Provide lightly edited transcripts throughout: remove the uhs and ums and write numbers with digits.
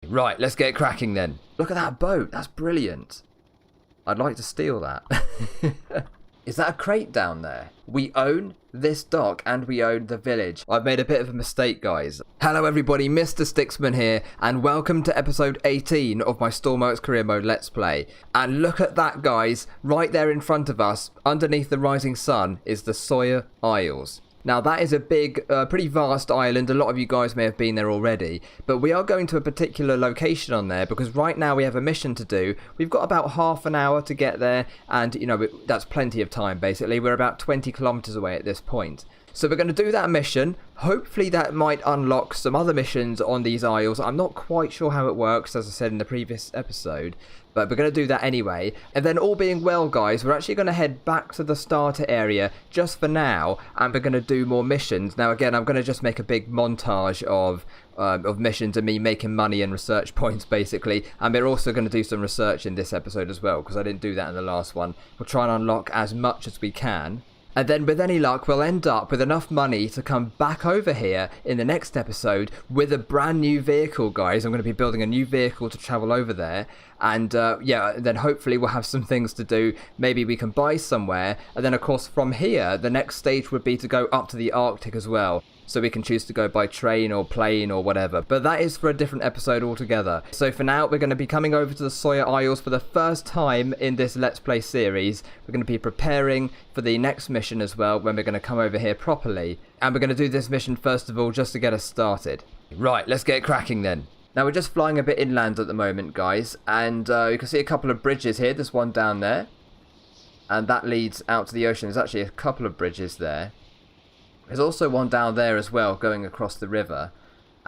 Right, let's get cracking then. Look at that boat. That's brilliant. I'd like to steal that. Is that a crate down there? We own this dock and we own the village. I've made a bit of a mistake, guys. Hello everybody, Mr. Sticksman here, and welcome to episode 18 of my Stormworks career mode Let's Play. And look at that, guys. Right there in front of us, underneath the rising sun, is the Sawyer Isles. Now that is a big, pretty vast island. A lot of you guys may have been there already, but we are going to a particular location on there because right now we have a mission to do. We've got about half an hour to get there, and you know, that's plenty of time basically. We're about 20 kilometers away at this point. So we're going to do that mission. Hopefully that might unlock some other missions on these isles. I'm not quite sure how it works, as I said in the previous episode, but we're going to do that anyway. And then all being well, guys, we're actually going to head back to the starter area just for now, and we're going to do more missions. Now again, I'm going to just make a big montage of missions and me making money and research points basically, and we're also going to do some research in this episode as well because I didn't do that in the last one. We'll try and unlock as much as we can. And then with any luck, we'll end up with enough money to come back over here in the next episode with a brand new vehicle, guys. I'm going to be building a new vehicle to travel over there. And yeah, then hopefully we'll have some things to do. Maybe we can buy somewhere. And then, of course, from here, the next stage would be to go up to the Arctic as well. So we can choose to go by train or plane or whatever. But that is for a different episode altogether. So for now, we're going to be coming over to the Sawyer Isles for the first time in this Let's Play series. We're going to be preparing for the next mission as well, when we're going to come over here properly. And we're going to do this mission first of all, just to get us started. Right, let's get cracking then. Now we're just flying a bit inland at the moment, guys. And you can see a couple of bridges here. There's one down there. And that leads out to the ocean. There's actually a couple of bridges there. There's also one down there as well, going across the river.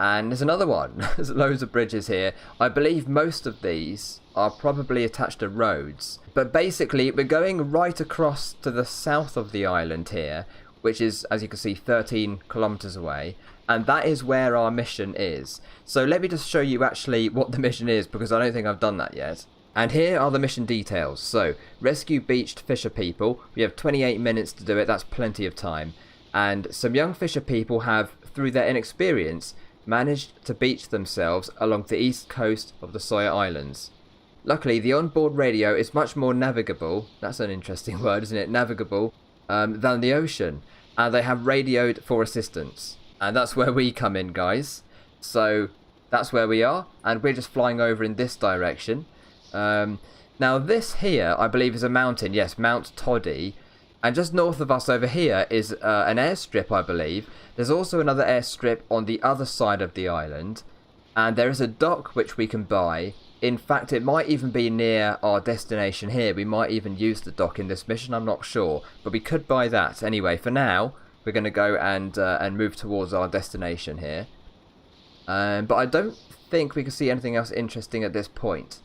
And there's another one. There's loads of bridges here. I believe most of these are probably attached to roads. But basically, we're going right across to the south of the island here, which is, as you can see, 13 kilometers away. And that is where our mission is. So let me just show you actually what the mission is, because I don't think I've done that yet. And here are the mission details. So, rescue beached fisher people. We have 28 minutes to do it. That's plenty of time. And some young fisher people have, through their inexperience, managed to beach themselves along the east coast of the Sawyer Islands. Luckily, the onboard radio is much more navigable, that's an interesting word, isn't it, navigable, than the ocean. And they have radioed for assistance. And that's where we come in, guys. So, that's where we are, and we're just flying over in this direction. Now this here, I believe, is a mountain, yes, Mount Toddy. And just north of us over here is an airstrip, I believe. There's also another airstrip on the other side of the island. And there is a dock which we can buy. In fact, it might even be near our destination here. We might even use the dock in this mission, I'm not sure. But we could buy that. Anyway, for now, we're going to go and move towards our destination here. But I don't think we can see anything else interesting at this point.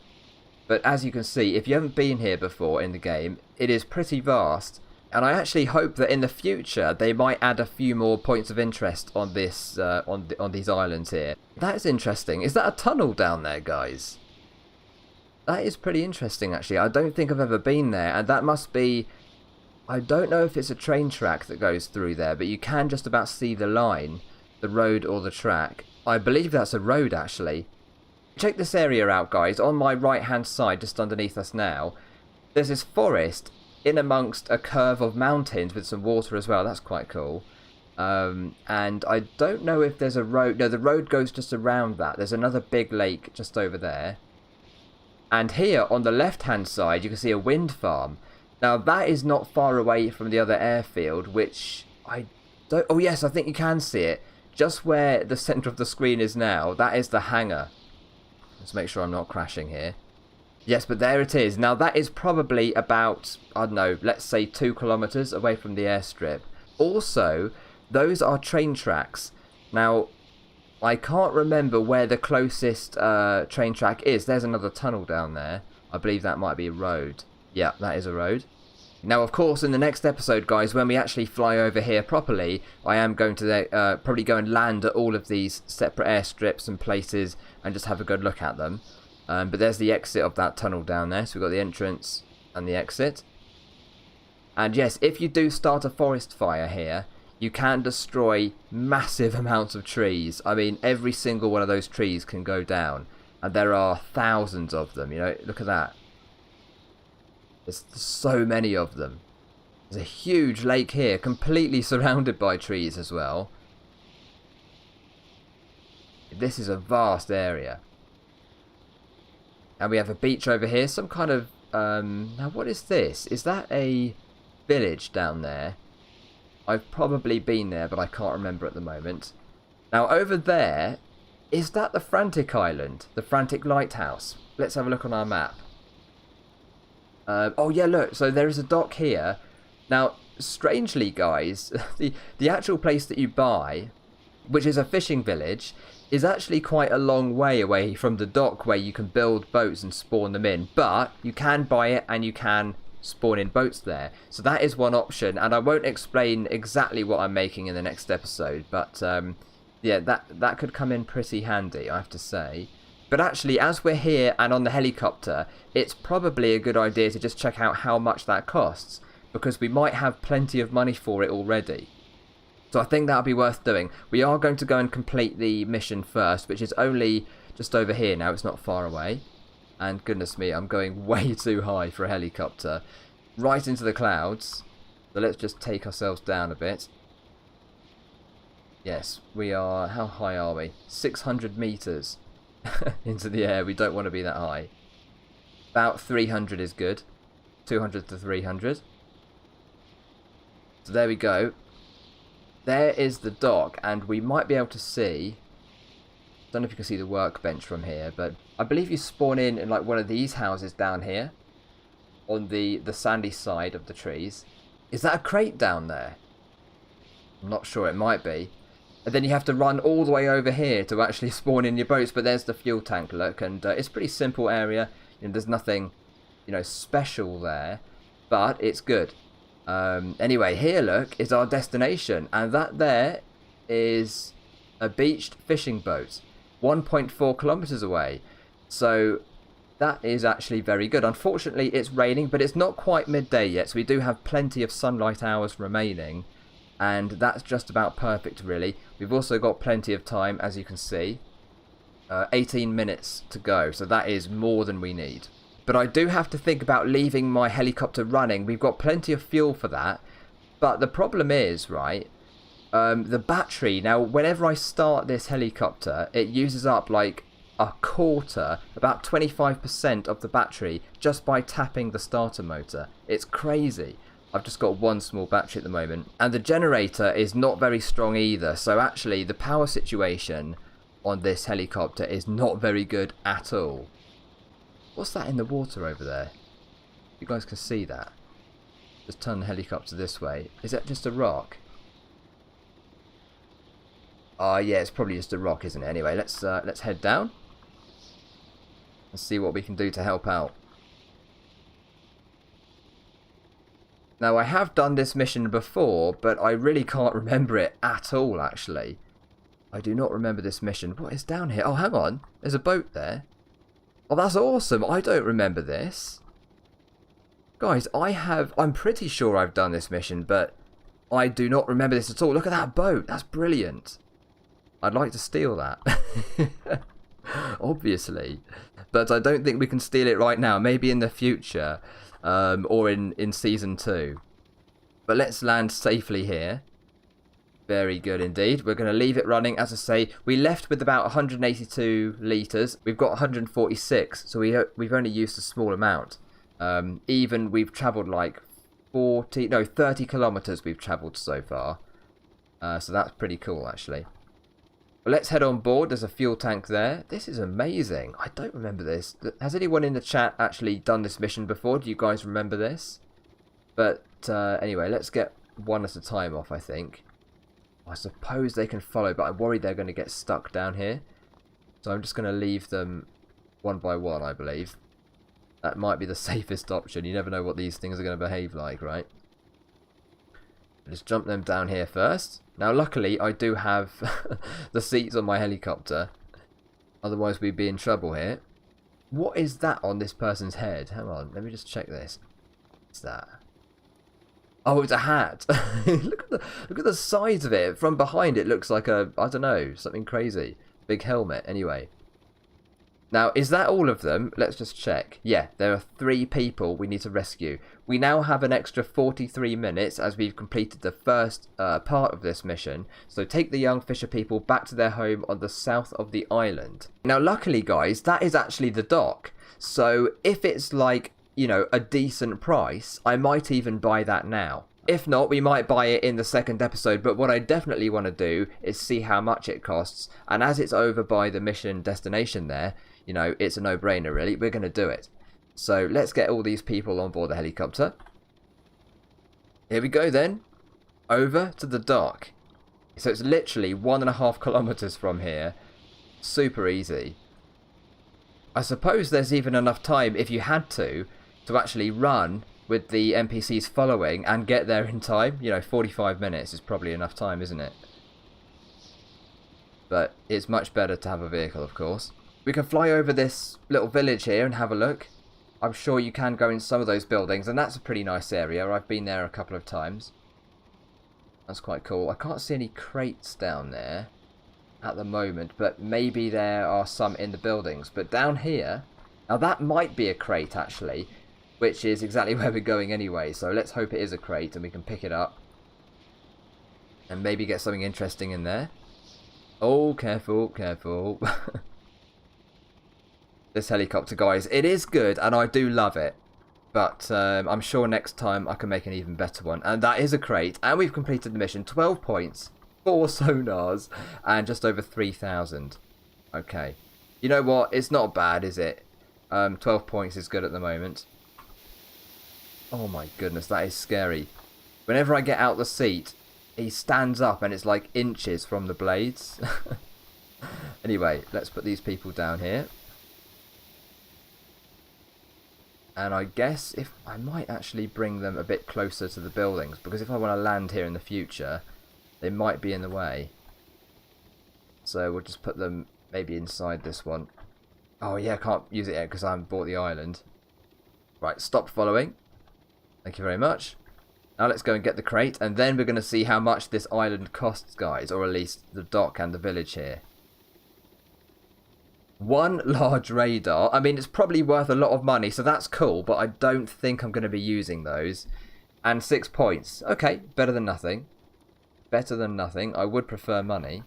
But as you can see, if you haven't been here before in the game, it is pretty vast. And I actually hope that in the future they might add a few more points of interest on this on these islands here. That is interesting. Is that a tunnel down there, guys? That is pretty interesting, actually. I don't think I've ever been there, and that must be... I don't know if it's a train track that goes through there, but you can just about see the line, the road or the track. I believe that's a road, actually. Check this area out, guys. On my right-hand side, just underneath us now, there's this forest in amongst a curve of mountains with some water as well. That's quite cool. And I don't know if there's a road. No, the road goes just around that. There's another big lake just over there. And here on the left hand side you can see a wind farm. Now that is not far away from the other airfield, which I don't... Oh yes, I think you can see it. Just where the centre of the screen is now, that is the hangar. Let's make sure I'm not crashing here. Yes, but there it is. Now, that is probably about, I don't know, let's say 2 kilometres away from the airstrip. Also, those are train tracks. Now, I can't remember where the closest train track is. There's another tunnel down there. I believe that might be a road. Yeah, that is a road. Now, of course, in the next episode, guys, when we actually fly over here properly, I am going to probably go and land at all of these separate airstrips and places and just have a good look at them. But there's the exit of that tunnel down there. So we've got the entrance and the exit. And yes, if you do start a forest fire here, you can destroy massive amounts of trees. I mean, every single one of those trees can go down. And there are thousands of them, you know, look at that. There's so many of them. There's a huge lake here, completely surrounded by trees as well. This is a vast area. And we have a beach over here, some kind of... now, what is this? Is that a village down there? I've probably been there, but I can't remember at the moment. Now, over there, is that the Frantic Island? The Frantic Lighthouse? Let's have a look on our map. Oh, yeah, look. So there is a dock here. Now, strangely, guys, the actual place that you buy, which is a fishing village, is actually quite a long way away from the dock where you can build boats and spawn them in. But you can buy it and you can spawn in boats there. So that is one option. And I won't explain exactly what I'm making in the next episode. But yeah, that could come in pretty handy, I have to say. But actually, as we're here and on the helicopter, it's probably a good idea to just check out how much that costs, because we might have plenty of money for it already. So I think that'll be worth doing. We are going to go and complete the mission first, which is only just over here now. It's not far away. And goodness me, I'm going way too high for a helicopter. Right into the clouds. So let's just take ourselves down a bit. Yes, we are... How high are we? 600 meters into the air. We don't want to be that high. About 300 is good. 200 to 300. So there we go. There is the dock, and we might be able to see... Don't know if you can see the workbench from here, but I believe you spawn in like one of these houses down here. On the sandy side of the trees. Is that a crate down there? I'm not sure, it might be. And then you have to run all the way over here to actually spawn in your boats. But there's the fuel tank, look. And it's a pretty simple area. You know, there's nothing, you know, special there. But it's good. Anyway, here, look, is our destination. And that there is a beached fishing boat. 1.4 kilometers away. So that is actually very good. Unfortunately, it's raining, but it's not quite midday yet. So we do have plenty of sunlight hours remaining. And that's just about perfect, really. We've also got plenty of time, as you can see. 18 minutes to go, so that is more than we need. But I do have to think about leaving my helicopter running. We've got plenty of fuel for that. But the problem is, right, the battery. Now, whenever I start this helicopter, it uses up like a quarter, about 25% of the battery, just by tapping the starter motor. It's crazy. I've just got one small battery at the moment. And the generator is not very strong either. So actually, the power situation on this helicopter is not very good at all. What's that in the water over there? You guys can see that. Just turn the helicopter this way. Is that just a rock? Oh yeah, it's probably just a rock, isn't it? Anyway, let's head down. And see what we can do to help out. Now, I have done this mission before, but I really can't remember it at all, actually. I do not remember this mission. What is down here? Oh, hang on. There's a boat there. Oh, that's awesome. I don't remember this. Guys, I'm pretty sure I've done this mission, but I do not remember this at all. Look at that boat. That's brilliant. I'd like to steal that. Obviously. But I don't think we can steal it right now. Maybe in the future. Or in Season 2. But let's land safely here. Very good indeed. We're going to leave it running. As I say, we left with about 182 litres. We've got 146, so we've only used a small amount. Even we've travelled like 30 kilometres we've travelled so far. So that's pretty cool, actually. But let's head on board. There's a fuel tank there. This is amazing. I don't remember this. Has anyone in the chat actually done this mission before? Do you guys remember this? But anyway, let's get one at a time off, I think. I suppose they can follow, but I'm worried they're going to get stuck down here. So I'm just going to leave them one by one, I believe. That might be the safest option. You never know what these things are going to behave like, right? Just jump them down here first. Now, luckily, I do have the seats on my helicopter. Otherwise, we'd be in trouble here. What is that on this person's head? Hang on, let me just check this. What's that? Oh, it's a hat. Look at the size of it. From behind, it looks like a, I don't know, something crazy. Big helmet, anyway. Now, is that all of them? Let's just check. Yeah, there are 3 people we need to rescue. We now have an extra 43 minutes as we've completed the first part of this mission. So take the young fisher people back to their home on the south of the island. Now, luckily, guys, that is actually the dock. So if it's like, you know, a decent price, I might even buy that now. If not, we might buy it in the second episode, but what I definitely want to do is see how much it costs. And as it's over by the mission destination there, you know, it's a no-brainer really. We're going to do it. So let's get all these people on board the helicopter. Here we go then. Over to the dock. So it's literally 1.5 kilometers from here. Super easy. I suppose there's even enough time, if you had to actually run with the NPCs following and get there in time. You know, 45 minutes is probably enough time, isn't it? But it's much better to have a vehicle, of course. We can fly over this little village here and have a look. I'm sure you can go in some of those buildings, and that's a pretty nice area. I've been there a couple of times. That's quite cool. I can't see any crates down there at the moment, but maybe there are some in the buildings. But down here, now that might be a crate actually, which is exactly where we're going anyway. So let's hope it is a crate and we can pick it up and maybe get something interesting in there. Oh, careful, careful. This helicopter, guys, it is good and I do love it. But I'm sure next time I can make an even better one. And that is a crate. And we've completed the mission. 12 points, 4 sonars, and just over 3,000. Okay. You know what? It's not bad, is it? 12 points is good at the moment. Oh my goodness, that is scary. Whenever I get out the seat, he stands up and it's like inches from the blades. Anyway, let's put these people down here. And I guess if I might actually bring them a bit closer to the buildings, because if I want to land here in the future, they might be in the way. So we'll just put them maybe inside this one. Oh yeah, I can't use it yet because I haven't bought the island. Right, stop following. Thank you very much. Now let's go and get the crate, and then we're going to see how much this island costs, guys, or at least the dock and the village here. 1 large radar. I mean, it's probably worth a lot of money, so that's cool, but I don't think I'm going to be using those. And 6 points. Okay, better than nothing. Better than nothing. I would prefer money.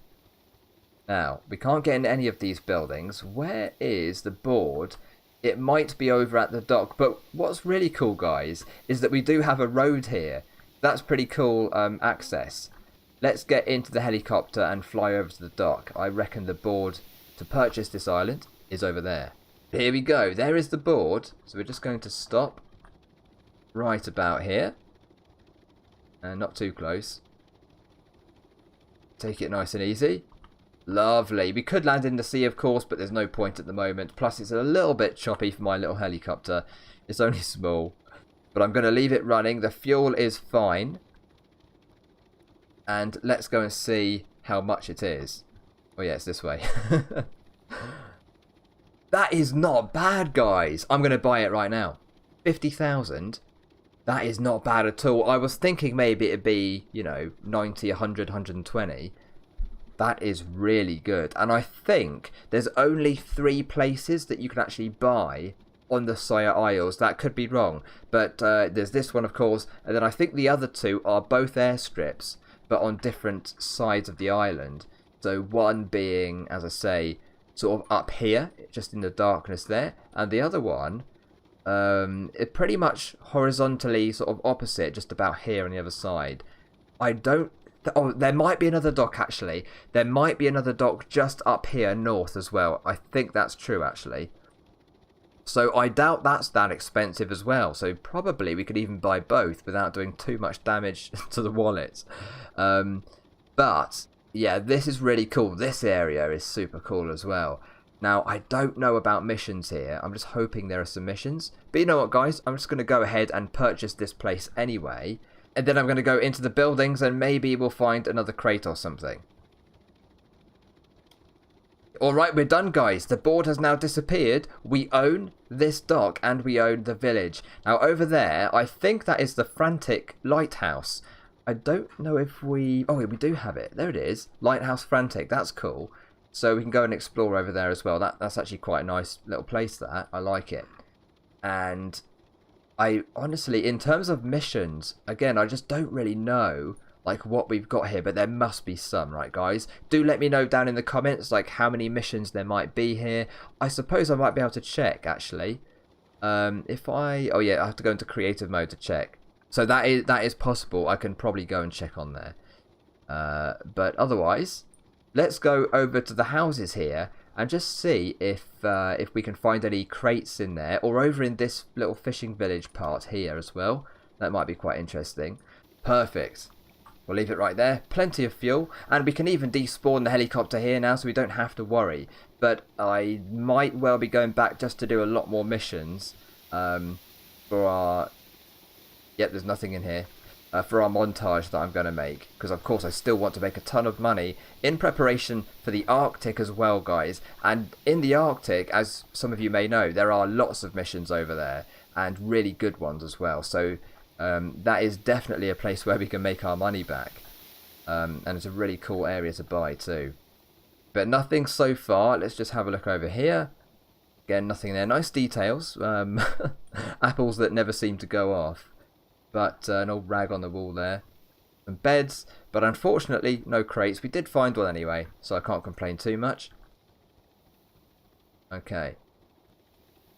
Now, we can't get in any of these buildings. Where is the board? It might be over at the dock, but what's really cool, guys, is that we do have a road here. That's pretty cool access. Let's get into the helicopter and fly over to the dock. I reckon the board to purchase this island is over there. Here we go. There is the board. So we're just going to stop right about here. And not too close. Take it nice and easy. Lovely. We could land in the sea, of course, but there's no point at the moment. Plus, it's a little bit choppy for my little helicopter. It's only small. But I'm going to leave it running. The fuel is fine. And let's go and see how much it is. Oh, yeah, it's this way. That is not bad, guys. I'm going to buy it right now. 50,000. That is not bad at all. I was thinking maybe it'd be, you know, 90, 100, 120. That is really good. And I think there's only 3 places that you can actually buy on the Sawyer Isles. That could be wrong. But there's this one, of course. And then I think the other 2 are both airstrips, but on different sides of the island. So one being, as I say, sort of up here, just in the darkness there. And the other one, it pretty much horizontally sort of opposite, just about here on the other side. I don't... Oh, there might be another dock, actually. There might be another dock just up here north as well. I think that's true, actually. So I doubt that's that expensive as well. So probably we could even buy both without doing too much damage to the wallet. But, yeah, this is really cool. This area is super cool as well. Now, I don't know about missions here. I'm just hoping there are some missions. But you know what, guys? I'm just going to go ahead and purchase this place anyway. And then I'm going to go into the buildings and maybe we'll find another crate or something. Alright, we're done, guys. The board has now disappeared. We own this dock and we own the village. Now, over there, I think that is the Frantic Lighthouse. I don't know if we... Oh, we do have it. There it is. Lighthouse Frantic. That's cool. So we can go and explore over there as well. That's actually quite a nice little place, that. I like it. And I honestly, in terms of missions, again, I just don't really know like what we've got here, but there must be some, right, guys? Do let me know down in the comments like how many missions there might be here. I suppose I might be able to check, actually. Oh yeah, I have to go into creative mode to check. So that is possible. I can probably go and check on there. But otherwise, let's go over to the houses here and just see if we can find any crates in there, or over in this little fishing village part here as well. That might be quite interesting. Perfect. We'll leave it right there. Plenty of fuel, and we can even despawn the helicopter here now, so we don't have to worry. But I might well be going back just to do a lot more missions for our... Yep, there's nothing in here. For our montage that I'm going to make, because of course I still want to make a ton of money in preparation for the Arctic as well, guys. And in the Arctic, as some of you may know, there are lots of missions over there, and really good ones as well. So that is definitely a place where we can make our money back, and it's a really cool area to buy too. But nothing so far. Let's just have a look over here. Again, nothing there. Nice details. Apples that never seem to go off. But an old rag on the wall there. Some beds, but unfortunately no crates. We did find one anyway, so I can't complain too much. Okay.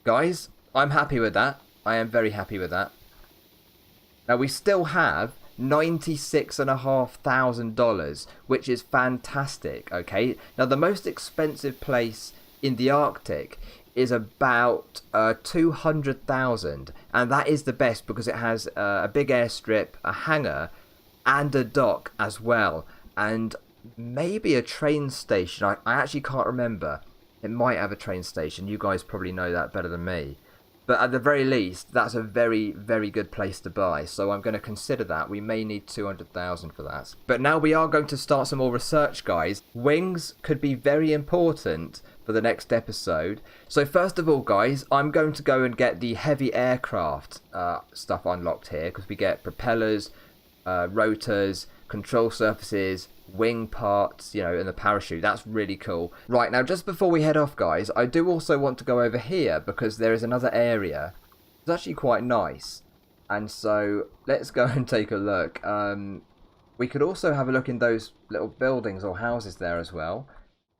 Guys, I'm happy with that. I am very happy with that. Now we still have $96,500, which is fantastic, okay? Now the most expensive place in the Arctic is about 200,000, and that is the best because it has a big airstrip, a hangar, and a dock as well, and maybe a train station. I actually can't remember. It might have a train station. You guys probably know that better than me. But at the very least, that's a very, very good place to buy. So I'm going to consider that. We may need 200,000 for that. But now we are going to start some more research, guys. Wings could be very important for the next episode. So first of all, guys, I'm going to go and get the heavy aircraft stuff unlocked here, because we get propellers, rotors, control surfaces, wing parts, you know, and the parachute. That's really cool. Right, now just before we head off, guys, I do also want to go over here because there is another area. It's actually quite nice, and so let's go and take a look. We could also have a look in those little buildings or houses there as well.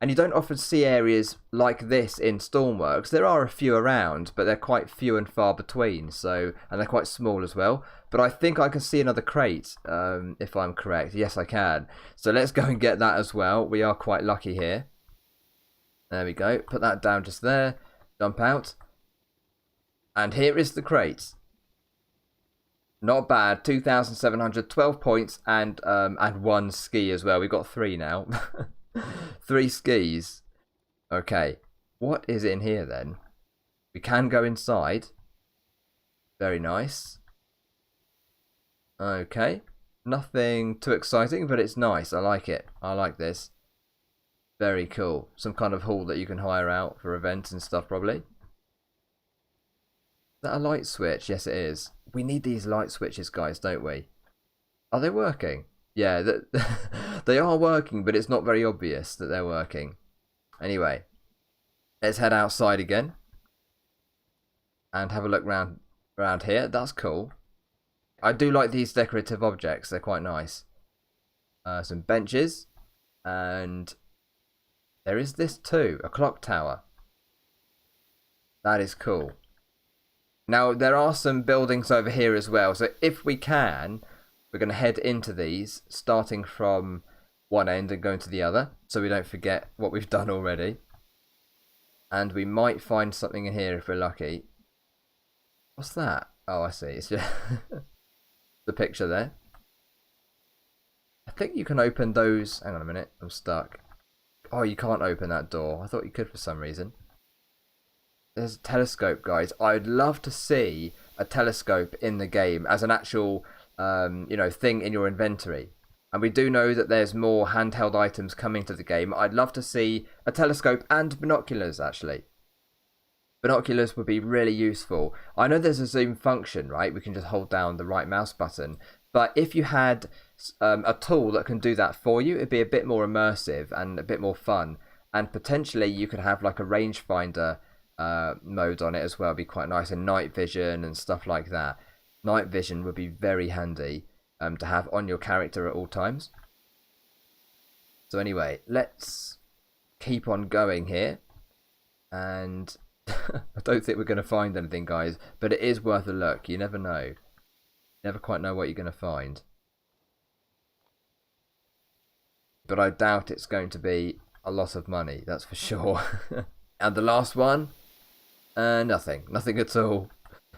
And you don't often see areas like this in Stormworks. There are a few around, but they're quite few and far between. So, and they're quite small as well. But I think I can see another crate, if I'm correct. Yes, I can. So let's go and get that as well. We are quite lucky here. There we go. Put that down just there. Jump out. And here is the crate. Not bad. 2,712 points and one ski as well. We've got 3 now. 3 skis. Okay. What is in here then? We can go inside. Very nice. Okay. Nothing too exciting, but it's nice. I like it. I like this. Very cool. Some kind of hall that you can hire out for events and stuff, probably. Is that a light switch? Yes, it is. We need these light switches, guys, don't we? Are they working? Yeah, they are working, but it's not very obvious that they're working. Anyway, let's head outside again and have a look around here. That's cool. I do like these decorative objects. They're quite nice. Some benches, and there is this too, a clock tower. That is cool. Now, there are some buildings over here as well, so if we can, we're going to head into these, starting from one end and going to the other, so we don't forget what we've done already. And we might find something in here if we're lucky. What's that? Oh, I see. It's just the picture there. I think you can open those. Hang on a minute. I'm stuck. Oh, you can't open that door. I thought you could for some reason. There's a telescope, guys. I'd love to see a telescope in the game as an actual you know, thing in your inventory. And we do know that there's more handheld items coming to the game. I'd love to see a telescope and binoculars, actually. Binoculars would be really useful. I know there's a zoom function, right? We can just hold down the right mouse button. But if you had a tool that can do that for you, it'd be a bit more immersive and a bit more fun. And potentially you could have like a rangefinder mode on it as well. It'd be quite nice, and night vision and stuff like that. Night vision would be very handy to have on your character at all times. So anyway, let's keep on going here. And I don't think we're going to find anything, guys, but it is worth a look. You never know. Never quite know what you're going to find. But I doubt it's going to be a lot of money, that's for sure. And the last one, nothing at all.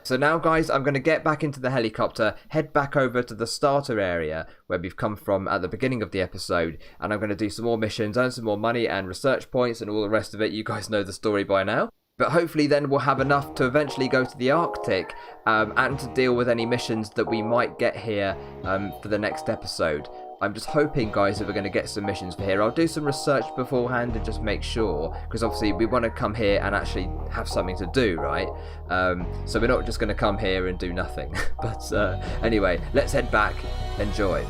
So now, guys, I'm going to get back into the helicopter, head back over to the starter area where we've come from at the beginning of the episode, and I'm going to do some more missions, earn some more money and research points and all the rest of it. You guys know the story by now. But hopefully then we'll have enough to eventually go to the Arctic and to deal with any missions that we might get here for the next episode. I'm just hoping, guys, that we're going to get some missions for here. I'll do some research beforehand and just make sure, because obviously we want to come here and actually have something to do, right? So we're not just going to come here and do nothing. But anyway, let's head back. Enjoy.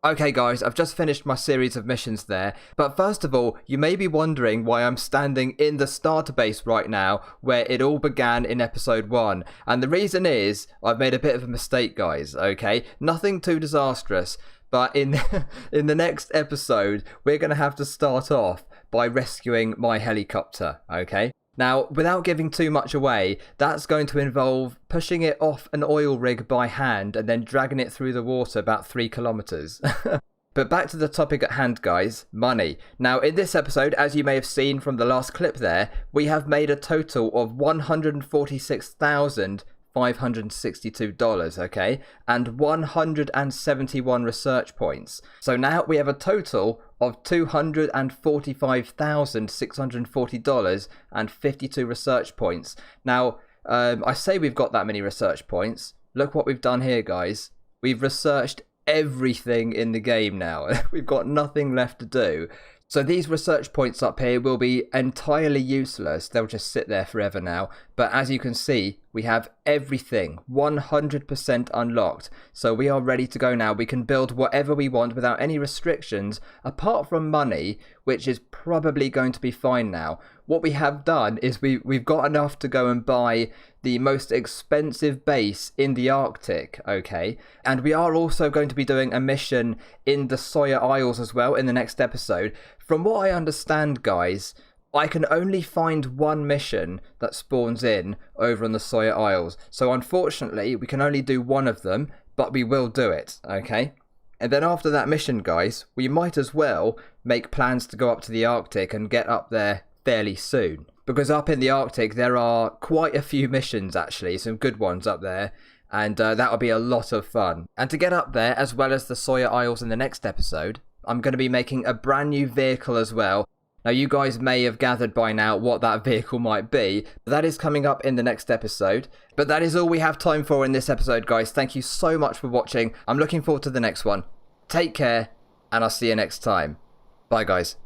Okay guys, I've just finished my series of missions there, but first of all, you may be wondering why I'm standing in the starter base right now, where it all began in episode 1, and the reason is, I've made a bit of a mistake guys, okay? Nothing too disastrous, but in the next episode, we're going to have to start off by rescuing my helicopter, okay? Now, without giving too much away, that's going to involve pushing it off an oil rig by hand and then dragging it through the water about 3 kilometers. But back to the topic at hand, guys, money. Now, in this episode, as you may have seen from the last clip there, we have made a total of $146,562, okay, and 171 research points. So now we have a total of $245,640 and 52 research points. Now, I say we've got that many research points. Look what we've done here, guys. We've researched everything in the game now. We've got nothing left to do. So these research points up here will be entirely useless. They'll just sit there forever now. But as you can see, we have everything 100% unlocked. So we are ready to go now. We can build whatever we want without any restrictions, apart from money, which is probably going to be fine now. What we have done is we've got enough to go and buy the most expensive base in the Arctic, okay? And we are also going to be doing a mission in the Sawyer Isles as well in the next episode. From what I understand, guys, I can only find one mission that spawns in over on the Sawyer Isles. So unfortunately, we can only do one of them, but we will do it, okay? And then after that mission, guys, we might as well make plans to go up to the Arctic and get up there fairly soon. Because up in the Arctic, there are quite a few missions, actually, some good ones up there. And that'll be a lot of fun. And to get up there, as well as the Sawyer Isles in the next episode, I'm going to be making a brand new vehicle as well. Now, you guys may have gathered by now what that vehicle might be. But that is coming up in the next episode. But that is all we have time for in this episode, guys. Thank you so much for watching. I'm looking forward to the next one. Take care, and I'll see you next time. Bye, guys.